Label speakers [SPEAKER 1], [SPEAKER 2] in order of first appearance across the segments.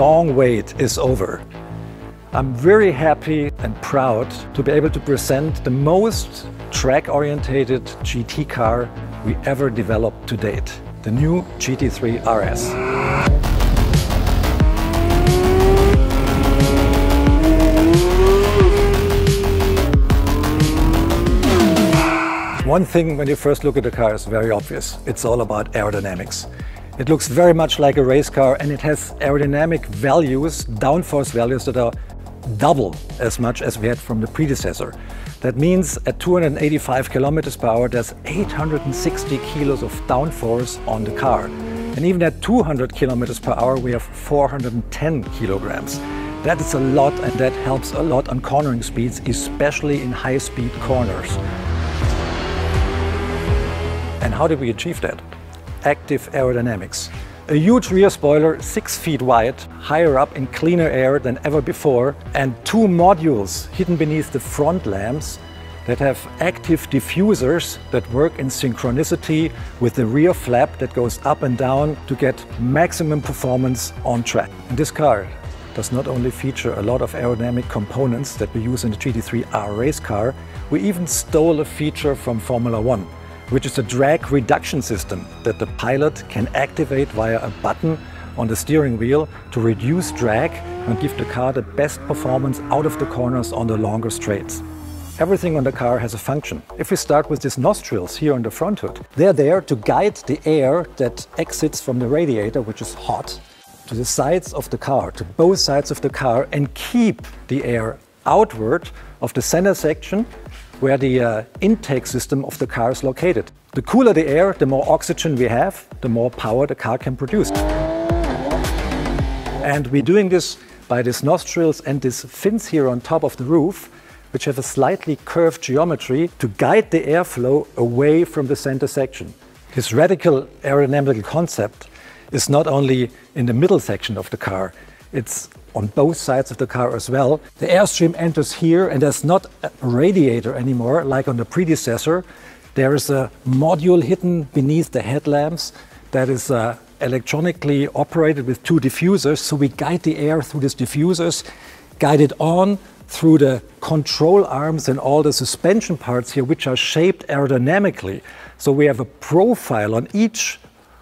[SPEAKER 1] long wait is over. I'm very happy and proud to be able to present the most track-orientated GT car we ever developed to date, the new GT3 RS. One thing when you first look at the car is very obvious. It's all about aerodynamics. It looks very much like a race car, and it has aerodynamic values, downforce values that are double as much as we had from the predecessor. That means at 285 kilometers per hour, there's 860 kilos of downforce on the car. And even at 200 kilometers per hour, we have 410 kilograms. That is a lot, and that helps a lot on cornering speeds, especially in high-speed corners. And how did we achieve that? Active aerodynamics. A huge rear spoiler, 6 feet wide, higher up in cleaner air than ever before, and 2 modules hidden beneath the front lamps that have active diffusers that work in synchronicity with the rear flap that goes up and down to get maximum performance on track. And this car does not only feature a lot of aerodynamic components that we use in the GT3 R race car, we even stole a feature from Formula One, which is a drag reduction system that the pilot can activate via a button on the steering wheel to reduce drag and give the car the best performance out of the corners on the longer straights. Everything on the car has a function. If we start with these nostrils here on the front hood, they're there to guide the air that exits from the radiator, which is hot, to the sides of the car, to both sides of the car, and keep the air outward of the center section where the intake system of the car is located. The cooler the air, the more oxygen we have, the more power the car can produce. And we're doing this by these nostrils and these fins here on top of the roof, which have a slightly curved geometry to guide the airflow away from the center section. This radical aerodynamical concept is not only in the middle section of the car, it's on both sides of the car as well. The airstream enters here, and there's not a radiator anymore like on the predecessor. There is a module hidden beneath the headlamps that is electronically operated with 2 diffusers. So we guide the air through these diffusers, guide it on through the control arms and all the suspension parts here, which are shaped aerodynamically. So we have a profile on each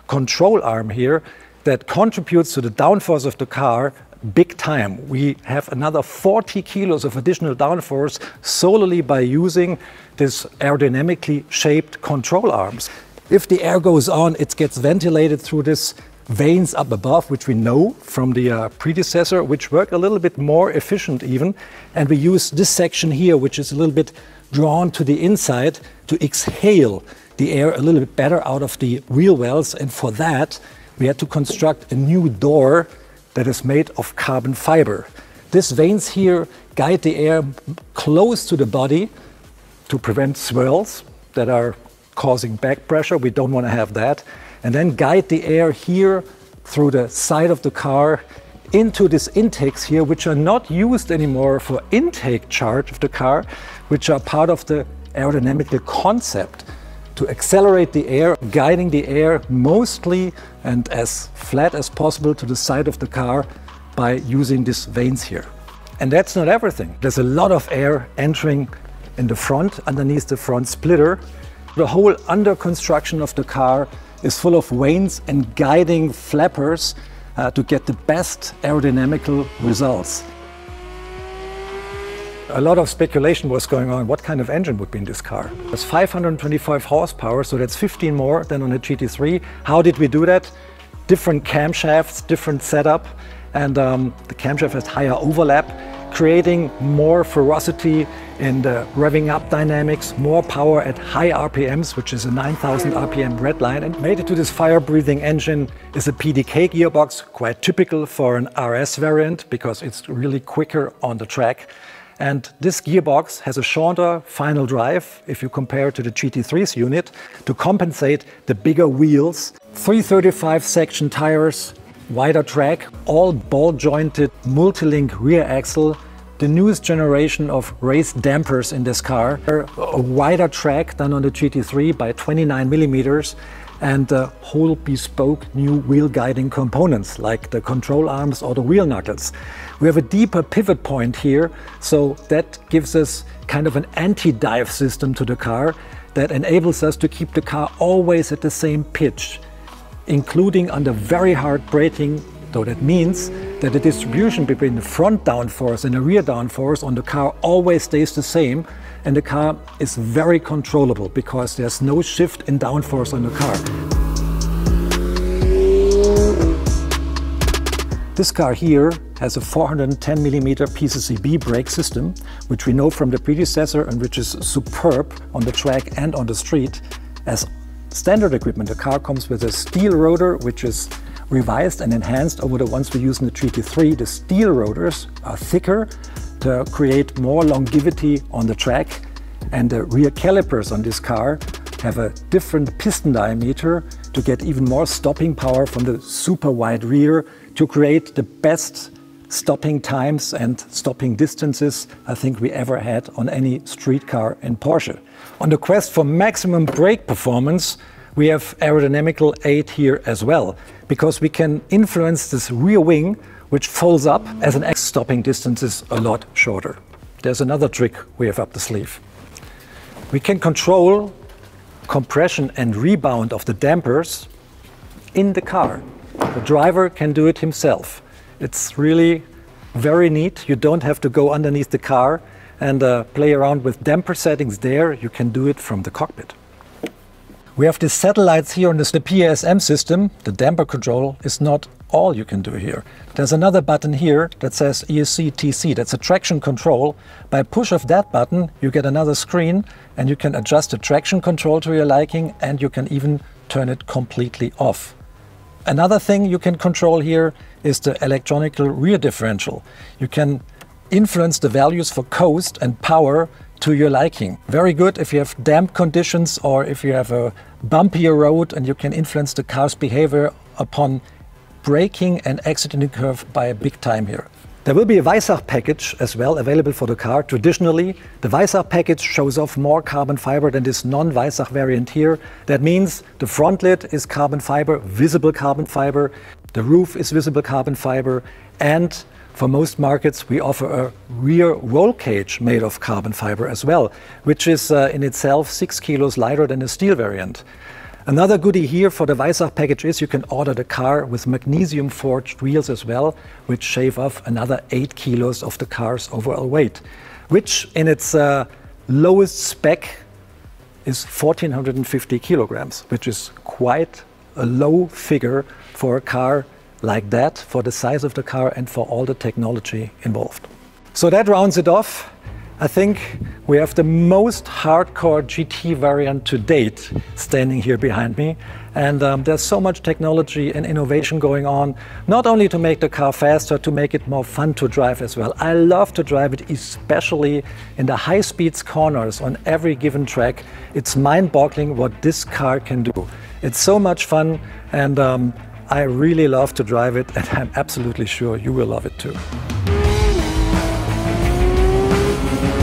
[SPEAKER 1] control arm here that contributes to the downforce of the car big time. We have another 40 kilos of additional downforce solely by using this aerodynamically shaped control arms. If the air goes on, it gets ventilated through these vanes up above, which we know from the predecessor, which work a little bit more efficient even. And we use this section here, which is a little bit drawn to the inside, to exhale the air a little bit better out of the wheel wells. And for that, we had to construct a new door that is made of carbon fiber. These vanes here guide the air close to the body to prevent swirls that are causing back pressure. We don't want to have that. And then guide the air here through the side of the car into these intakes here, which are not used anymore for intake charge of the car, which are part of the aerodynamical concept to accelerate the air, guiding the air mostly and as flat as possible to the side of the car by using these vanes here. And that's not everything. There's a lot of air entering in the front, underneath the front splitter. The whole under construction of the car is full of vanes and guiding flappers to get the best aerodynamical results. A lot of speculation was going on what kind of engine would be in this car. It's 525 horsepower, so that's 15 more than on the GT3. How did we do that? Different camshafts, different setup, and the camshaft has higher overlap, creating more ferocity in the revving up dynamics, more power at high RPMs, which is a 9,000 RPM red line. And made it to this fire-breathing engine is a PDK gearbox, quite typical for an RS variant because it's really quicker on the track. And this gearbox has a shorter final drive if you compare it to the GT3's unit to compensate the bigger wheels. 335 section tires, wider track, all ball-jointed multi-link rear axle, the newest generation of raised dampers in this car. A wider track than on the GT3 by 29 millimeters and whole bespoke new wheel guiding components like the control arms or the wheel knuckles. We have a deeper pivot point here, so that gives us kind of an anti-dive system to the car that enables us to keep the car always at the same pitch, including under very hard braking, though that means that the distribution between the front downforce and the rear downforce on the car always stays the same, and the car is very controllable because there's no shift in downforce on the car. This car here has a 410mm PCCB brake system, which we know from the predecessor and which is superb on the track and on the street. As standard equipment, the car comes with a steel rotor, which is revised and enhanced over the ones we use in the GT3. The steel rotors are thicker to create more longevity on the track, and the rear calipers on this car have a different piston diameter to get even more stopping power from the super wide rear to create the best stopping times and stopping distances I think we ever had on any street car in Porsche. On the quest for maximum brake performance, we have aerodynamical aid here as well, because we can influence this rear wing, which folds up as an stopping distance is a lot shorter. There's another trick we have up the sleeve. We can control compression and rebound of the dampers in the car. The driver can do it himself. It's really very neat. You don't have to go underneath the car and play around with damper settings there. You can do it from the cockpit. We have these satellites here on the PASM system. The damper control is not all you can do here. There's another button here that says ESC TC. That's a traction control. By push of that button, you get another screen and you can adjust the traction control to your liking, and you can even turn it completely off. Another thing you can control here is the electronic rear differential. You can influence the values for coast and power to your liking. Very good if you have damp conditions or if you have a bumpier road, and you can influence the car's behavior upon braking and exiting the curve by a big time here. There will be a Weissach package as well available for the car. Traditionally, the Weissach package shows off more carbon fiber than this non-Weissach variant here. That means the front lid is carbon fiber, visible carbon fiber, the roof is visible carbon fiber, and for most markets we offer a rear roll cage made of carbon fiber as well, which is in itself 6 kilos lighter than the steel variant. Another goodie here for the Weissach package is you can order the car with magnesium forged wheels as well, which shave off another 8 kilos of the car's overall weight, which in its lowest spec is 1450 kilograms, which is quite a low figure for a car like that, for the size of the car and for all the technology involved. So that rounds it off. I think we have the most hardcore GT variant to date standing here behind me, and there's so much technology and innovation going on, not only to make the car faster, to make it more fun to drive as well. I love to drive it, especially in the high speeds corners on every given track. It's mind-boggling what this car can do. It's so much fun, and I really love to drive it, and I'm absolutely sure you will love it too.